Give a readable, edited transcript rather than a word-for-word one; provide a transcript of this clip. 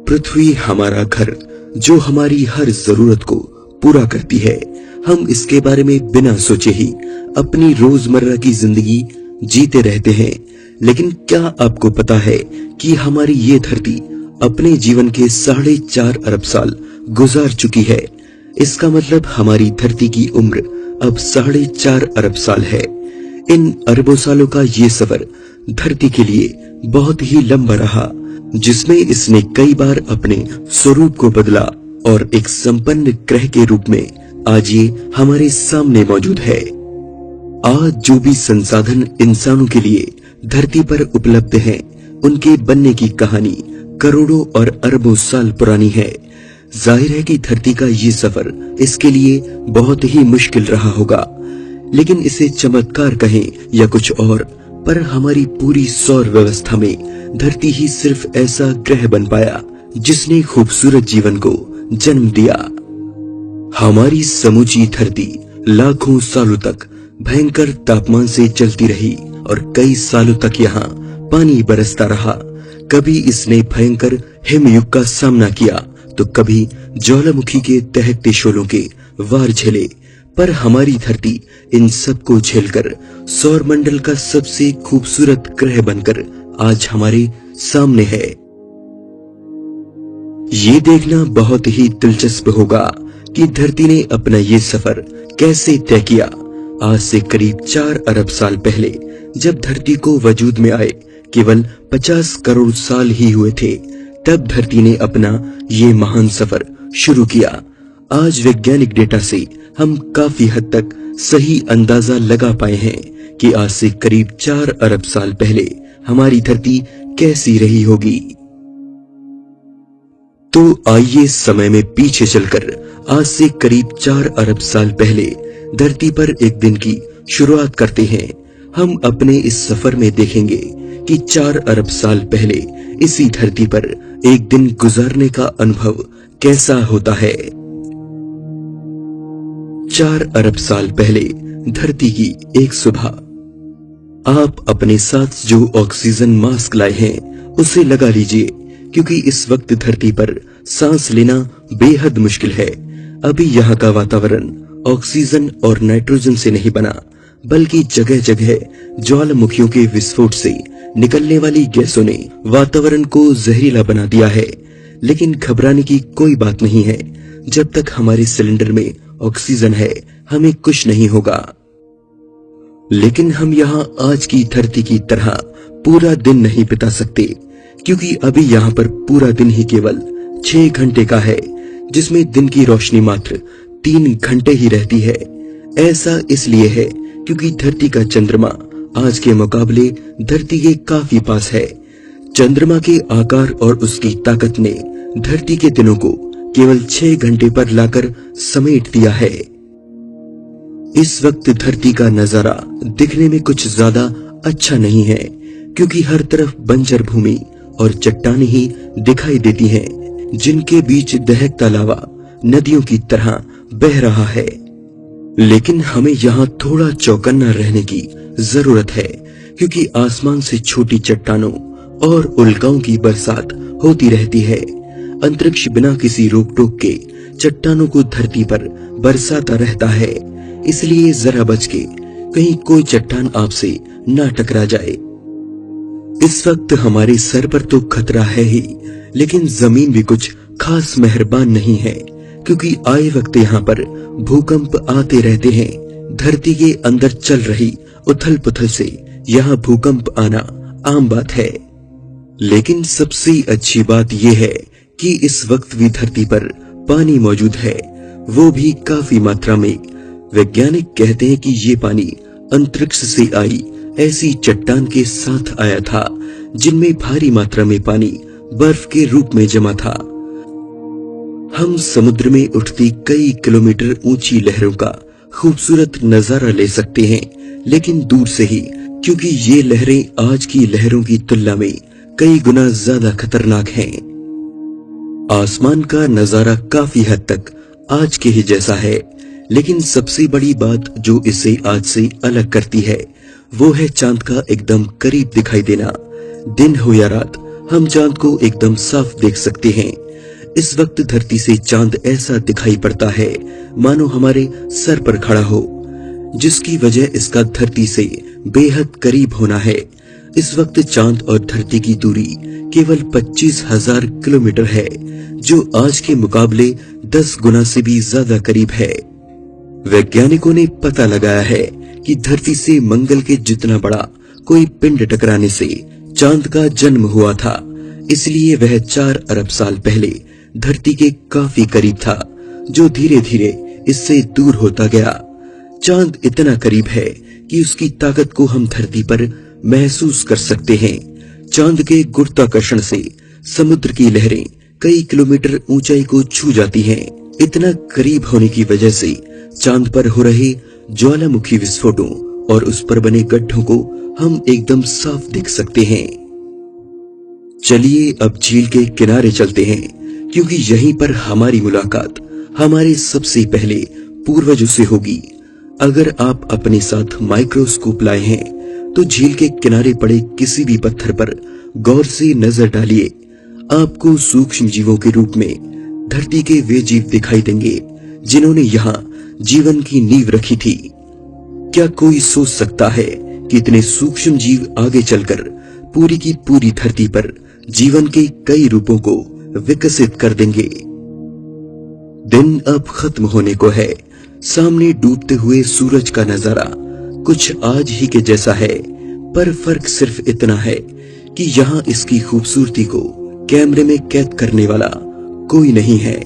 पृथ्वी हमारा घर, जो हमारी हर जरूरत को पूरा करती है। हम इसके बारे में बिना सोचे ही अपनी रोजमर्रा की जिंदगी जीते रहते हैं। लेकिन क्या आपको पता है कि हमारी ये धरती अपने जीवन के 4.5 अरब साल गुजार चुकी है। इसका मतलब हमारी धरती की उम्र अब 4.5 अरब साल है। इन अरबों सालों का ये सफर धरती के लिए बहुत ही लंबा रहा, जिसमें इसने कई बार अपने स्वरूप को बदला और एक संपन्न ग्रह के रूप में आज ये हमारे सामने मौजूद है। आज जो भी संसाधन इंसानों के लिए धरती पर उपलब्ध हैं, उनके बनने की कहानी करोड़ों और अरबों साल पुरानी है। जाहिर है कि धरती का ये सफर इसके लिए बहुत ही मुश्किल रहा होगा, लेकिन इसे चमत्कार कहें या कुछ और, पर हमारी पूरी सौर व्यवस्था में धरती ही सिर्फ ऐसा ग्रह बन पाया जिसने खूबसूरत जीवन को जन्म दिया। हमारी समूची धरती लाखों सालों तक भयंकर तापमान से चलती रही और कई सालों तक यहाँ पानी बरसता रहा। कभी इसने भयंकर हिमयुग का सामना किया तो कभी ज्वालामुखी के दहकते शोलों के वार झेले, पर हमारी धरती इन सब को झेलकर सौरमंडल का सबसे खूबसूरत ग्रह बनकर आज हमारे सामने है। ये देखना बहुत ही दिलचस्प होगा कि धरती ने अपना ये सफर कैसे तय किया। आज से करीब 4 अरब साल पहले जब धरती को वजूद में आए केवल 50 करोड़ साल ही हुए थे, तब धरती ने अपना ये महान सफर शुरू किया। आज वैज्ञानिक डेटा से हम काफी हद तक सही अंदाजा लगा पाए हैं कि आज से करीब 4 अरब साल पहले हमारी धरती कैसी रही होगी। तो आइए समय में पीछे चलकर आज से करीब 4 अरब साल पहले धरती पर एक दिन की शुरुआत करते हैं। हम अपने इस सफर में देखेंगे कि 4 अरब साल पहले इसी धरती पर एक दिन गुजारने का अनुभव कैसा होता है। 4 अरब साल पहले धरती की एक सुबह। आप अपने साथ जो ऑक्सीजन मास्क लाए हैं उसे लगा लीजिए, क्योंकि इस वक्त धरती पर सांस लेना बेहद मुश्किल है। अभी यहाँ का वातावरण ऑक्सीजन और नाइट्रोजन से नहीं बना, बल्कि जगह जगह ज्वालामुखियों के विस्फोट से निकलने वाली गैसों ने वातावरण को जहरीला बना दिया है। लेकिन घबराने की कोई बात नहीं है। जब तक हमारे सिलेंडर में ऑक्सीजन है, हमें कुछ नहीं होगा। लेकिन हम यहाँ आज की धरती की तरह पूरा दिन नहीं बिता सकते, क्योंकि अभी यहाँ पर पूरा दिन ही केवल 6 घंटे का है, जिसमें दिन की रोशनी मात्र 3 घंटे ही रहती है। ऐसा इसलिए है क्योंकि धरती का चंद्रमा आज के मुकाबले धरती के काफी पास है। चंद्रमा के आकार और उसकी ताकत ने धरती के दिनों को केवल 6 घंटे पर लाकर समेट दिया है। इस वक्त धरती का नजारा दिखने में कुछ ज्यादा अच्छा नहीं है, क्योंकि हर तरफ बंजर भूमि और चट्टानें ही दिखाई देती हैं, जिनके बीच दहकता लावा नदियों की तरह बह रहा है। लेकिन हमें यहाँ थोड़ा चौकन्ना रहने की जरूरत है, क्योंकि आसमान से छोटी चट्टानों और उल्काओं की बरसात होती रहती है। अंतरिक्ष बिना किसी रोक टोक के चट्टानों को धरती पर बरसाता रहता है, इसलिए जरा बच के कहीं कोई चट्टान आपसे ना टकरा जाए। इस वक्त हमारे सर पर तो खतरा है ही, लेकिन जमीन भी कुछ खास मेहरबान नहीं है, क्योंकि आए वक्त यहाँ पर भूकंप आते रहते हैं। धरती के अंदर चल रही उथल पुथल से यहाँ भूकंप आना आम बात है। लेकिन सबसे अच्छी बात यह है कि इस वक्त भी धरती पर पानी मौजूद है, वो भी काफी मात्रा में। वैज्ञानिक कहते हैं कि ये पानी अंतरिक्ष से आई ऐसी चट्टान के साथ आया था, जिनमें भारी मात्रा में पानी बर्फ के रूप में जमा था। हम समुद्र में उठती कई किलोमीटर ऊंची लहरों का खूबसूरत नजारा ले सकते हैं, लेकिन दूर से ही, क्योंकि ये लहरें आज की लहरों की तुलना में कई गुना ज्यादा खतरनाक हैं। आसमान का नजारा काफी हद तक आज के ही जैसा है, लेकिन सबसे बड़ी बात जो इसे आज से अलग करती है वो है चांद का एकदम करीब दिखाई देना। दिन हो या रात, हम चांद को एकदम साफ देख सकते हैं। इस वक्त धरती से चांद ऐसा दिखाई पड़ता है मानो हमारे सर पर खड़ा हो, जिसकी वजह इसका धरती से बेहद करीब होना है। इस वक्त चांद और धरती की दूरी केवल 25,000 किलोमीटर है, जो आज के मुकाबले 10 गुना से भी ज्यादा करीब है। वैज्ञानिकों ने पता लगाया है कि धरती से मंगल के जितना बड़ा कोई पिंड टकराने से चांद का जन्म हुआ था, इसलिए वह 4 अरब साल पहले धरती के काफी करीब था, जो धीरे धीरे इससे दूर होता गया। चांद इतना करीब है कि उसकी ताकत को हम धरती पर महसूस कर सकते हैं। चांद के गुरुत्वाकर्षण से समुद्र की लहरें कई किलोमीटर ऊंचाई को छू जाती हैं। इतना करीब होने की वजह से चांद पर हो रहे ज्वालामुखी विस्फोटों और उस पर बने गड्ढों को हम एकदम साफ देख सकते हैं। चलिए अब झील के किनारे चलते हैं, क्योंकि यहीं पर हमारी मुलाकात हमारे सबसे पहले पूर्वजों से होगी। अगर आप अपने साथ माइक्रोस्कोप लाए हैं तो झील के किनारे पड़े किसी भी पत्थर पर गौर से नजर डालिए। आपको सूक्ष्म जीवों के रूप में धरती के वे जीव दिखाई देंगे जिन्होंने यहाँ जीवन की नींव रखी थी। क्या कोई सोच सकता है कि इतने सूक्ष्म जीव आगे चलकर पूरी की पूरी धरती पर जीवन के कई रूपों को विकसित कर देंगे। दिन अब खत्म होने को है। सामने डूबते हुए सूरज का नजारा कुछ आज ही के जैसा है, पर फर्क सिर्फ इतना है कि यहाँ इसकी खूबसूरती को कैमरे में कैद करने वाला कोई नहीं है।